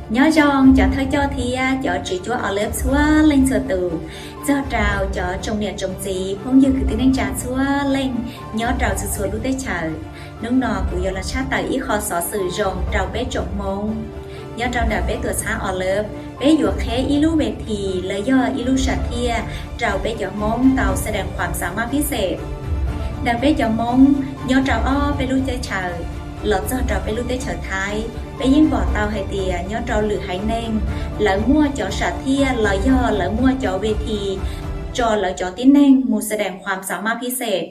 nhớ rong cho thấy cho thia cho chỉ chúa ở lớp xóa lên sửa tù do trào cho trong niệm trong gì phong như cứ tiếng đánh trà xóa lên nhớ trào sự xóa lúc tới trời nung nọ của giờ là sát tại ít khó xóa sự rồng trào bé trộm mông nhớ trong đà bé tuổi sáng ở lớp bé dùa khé ý lú về thì lời do ý lú sạch thia trào bé cho mông tàu sẽ đànความสามารถพิเศษđà bé cho mông nhớ trào bé lú tới trời lọt do trào bé lú tới trời thái bé yên bỏ tàu hay tìa nhớ trào lử hãy nên lỡ mua cho sạch thia lời do lỡ mua cho về thì cho lỡ cho tín nên mộtแสดงความสามารถพิเศษ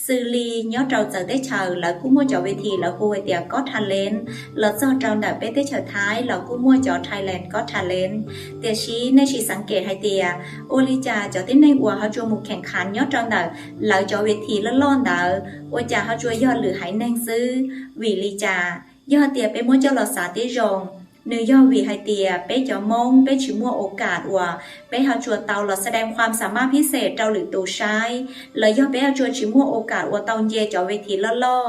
ซื้อลีnhớ trào giờ tới chờ lỡ cũng mua cho về thì lỡ cô về tiệc có talent lỡ do trào đã bé tới chờ thái lỡ cũng mua cho Thailand có talent tiệcชี้ในชี้สังเกตให้เตียโอลิจาcho tín nên của họ cho mộtแข่งขันnhớ trào đã lỡ cho về thì lỡ lon đãโอจาhọ cho do lử hãy nênซื้อvìลีจาdo tiệc bé muốn cho lọt xả tí rồng nữ do vì haiเตียเป๊ะจะมงเป๊ะชิมัวโอกาสว่าเป๊ะหาจัวเตาเราแสดงความสามารถพิเศษเราหรือตัวใช้เลยย่อเป๊ะหาจัวชิมัวโอกาสว่าเตาเย่จะเวทีล่อ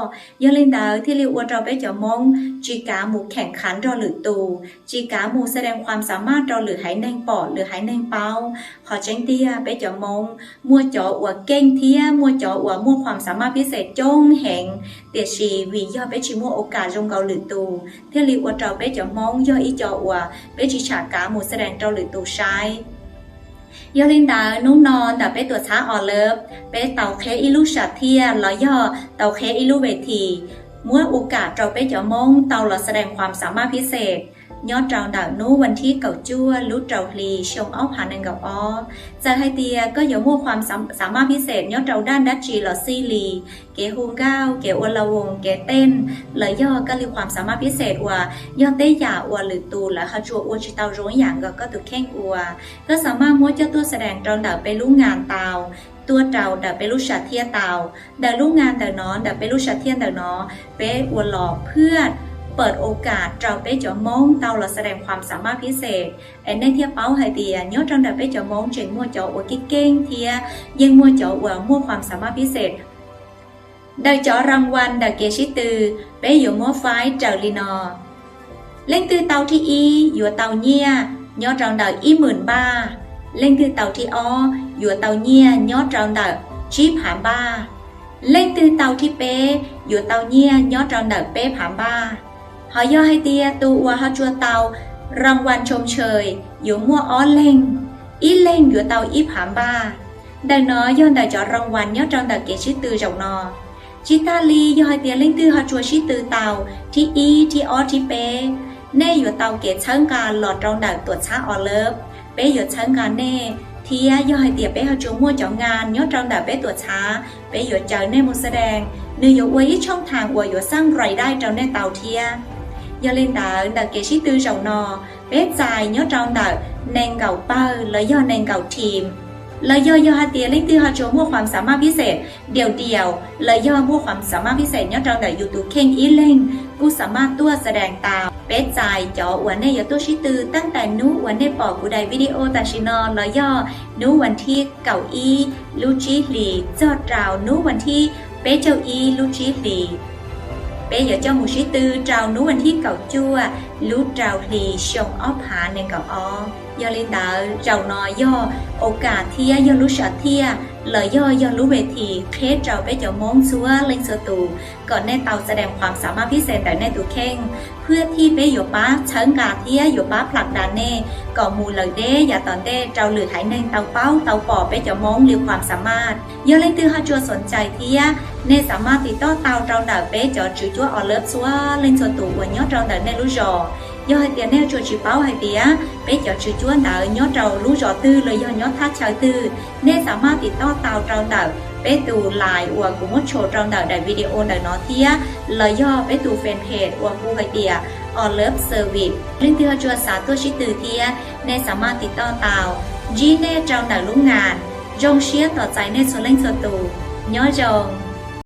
ย่อเล่นดาวที่เรียกว่าเราเป๊ะจะมงจีกาหมู่แข่งขันเราหรือตัวจีกาหมู่แสดงความสามารถเราหรือหายแนงปอดหรือหายแนงเปาขอเจ้งเตียเป๊ะจะมงมัวจ่อว่าเก่งเทียมัวจ่อว่ามัวความสามารถพิเศษจงแห่งเตียชีวิย่อเป๊ะชิมัวโอกาสจงเกาหรือตัวที่เรียกว่าเราเป๊ะจะมงย่ออีจ่อว่าเป๊ะจีฉากกาหมู่แสดงเราหรือตัวใช้ย่อเล่นดาวนุ่งนอนแต่เป๊ะตัวช้าอ่อนเลิฟเป๊ะเต่าแค่อิลูชัดเทียแล้วย่อเต่าแค่อิลูเวทีเมื่อโอกาสเราเป๊ะจะมงเต่าเราแสดงความสามารถพิเศษยอดเราดาวนู้วันที่เก่าจั่วรู้เราพลีชงเอาผ่านหนึ่งกับอ้อจะให้เตียก็อย่ามั่วความสามารถพิเศษยอดเราด้านดัชชีหล่อซีลีเกฮุงก้าวเกอวลาวงเกเต้นเลยย่อก็มีความสามารถพิเศษว่ายอดเต้ยาอวหรือตูและเขาจั่วอวจิตเอาร้อยอย่างก็ตัวแข้งอวก็สามารถมั่วเจ้าตัวแสดงเราดาวไปรู้งานเตาตัวเราเดาไปรู้ชัดเทียเตาเดารู้งานแต่น้อเดาไปรู้ชัดเทียแต่น้อเป๊ะอวหล่อเพื่อเปิดโอกาสเราเป๊ะจะมองเตาเราแสดงความสามารถพิเศษไอ้ในเทียเป้าไฮเตียย้อนเราเดาเป๊ะจะมองเจงมัวจะอวกิ๊กเก้งเทียยังมัวจะอวมั่วความสามารถพิเศษได้เจาะรางวัลได้เกชิตือเป๊ะอยู่มัวไฟเจ้าลีนอเล่งตือเตาที่อีอยู่เตาเนียย้อนเราเดาอี10,000 เล่งตือเตาที่อ้ออยู่เตาเนียย้อนเราเดาชีผามบ้าเล่งตือเตาที่เป๊ะอยู่เตาเนียย้อนเราเดาเป๊ะผามบ้าhọ do hai tia tu qua họ chua tàu răng quan chôm trời dụ mua ó lên ý lên dụ tàu ít hàm ba đại nó do đại cho răng quan nhớ trong đại kế sĩ từ rộng nọ chỉ ta li do hai tia lên tư họ chua sĩ từ tàu thì y thì ó thì bé nè dụ tàu kế sáng cả lọt trong đại tuột xã ở lớp bé dụ sáng cả nè thì do hai tia bé họ chua mua chọn ngàn nhớ trong đại bé tuột xã bé dụ chờ nè mộtแสดงnữ dụ quay ítช่องทางว่าdụ sang rảiได้trong nè tàu thia do lên đảo đã kế sĩ tư rộng nò bé dài nhớ trong đảo nền gạo bao lấy do nền gạo thìm lấy do hai tia lên tư họ chỗ mua ความสามารถพิเศษเดียวเลยย่อมั่วความสามารถพิเศษnhớ trong đảo YouTube เข่งอีเล่งกูสามารถตัวแสดงตามเป๊ะใจจ่อวันในยตัวชิตือตั้งแต่นู้วันในปอกูได้วิดีโอตัดชินอเลยย่อนู้วันที่เก่าอีลูจิหลีจอดราวนู้วันที่เป๊ะเจ้าอีลูจิหลีเป๊ะอย่าเจ้าหมูชิตือเจ้านู้วันที่เก่าจั่วรู้เจ้าหลีชงอ้อผาในเก่าอ้อย่อลินดาเจ้านอย่อโอกาสเทียย่อรู้ชัดเทียเลยย่อรู้เวทีเคสเจ้าเป๊ะเจ้ามงซัวเล่งเสือตูก่อนในเตาแสดงความสามารถพิเศษแต่ในตัวเข่งเพื่อที่เป๊ะอยู่ป้าเชิงกาเทียอยู่ป้าผลักดันเน่ก่อมูเลยเด้อย่าตอนเด้เจ้าหรือหายในเตาเป้าเตาปอเป๊ะเจ้ามงเรียวความสามารถย่อเล่งตือฮัจจัวสนใจเทียเน่สามารถติดต่อเตาเราเดาเป๊ะเจ้าจื้อจั่วออเลิฟซัวเล่งเสือตูวันย่อเราเดาในรู้จอdo hai tiền neo cho chị báo hai tía bé cho chị chúa đỡ nhớ trầu lú trò tư lời do nhớ thắt chào tư nênสามารถติดต่อtàu trâu đỡ bé tù lại và cũng muốn show trâu đỡ đại video đỡ nó thía lời do bé tù fan page và cô hai tía on love service liên tiếp cho xã tôi chỉ từ thía nên สามารถติดต่อtàu G เน่ trâu đỡ lú ngàn จงเชียร์ต่อใจในส่วนเล่นส่วนตูย้อจง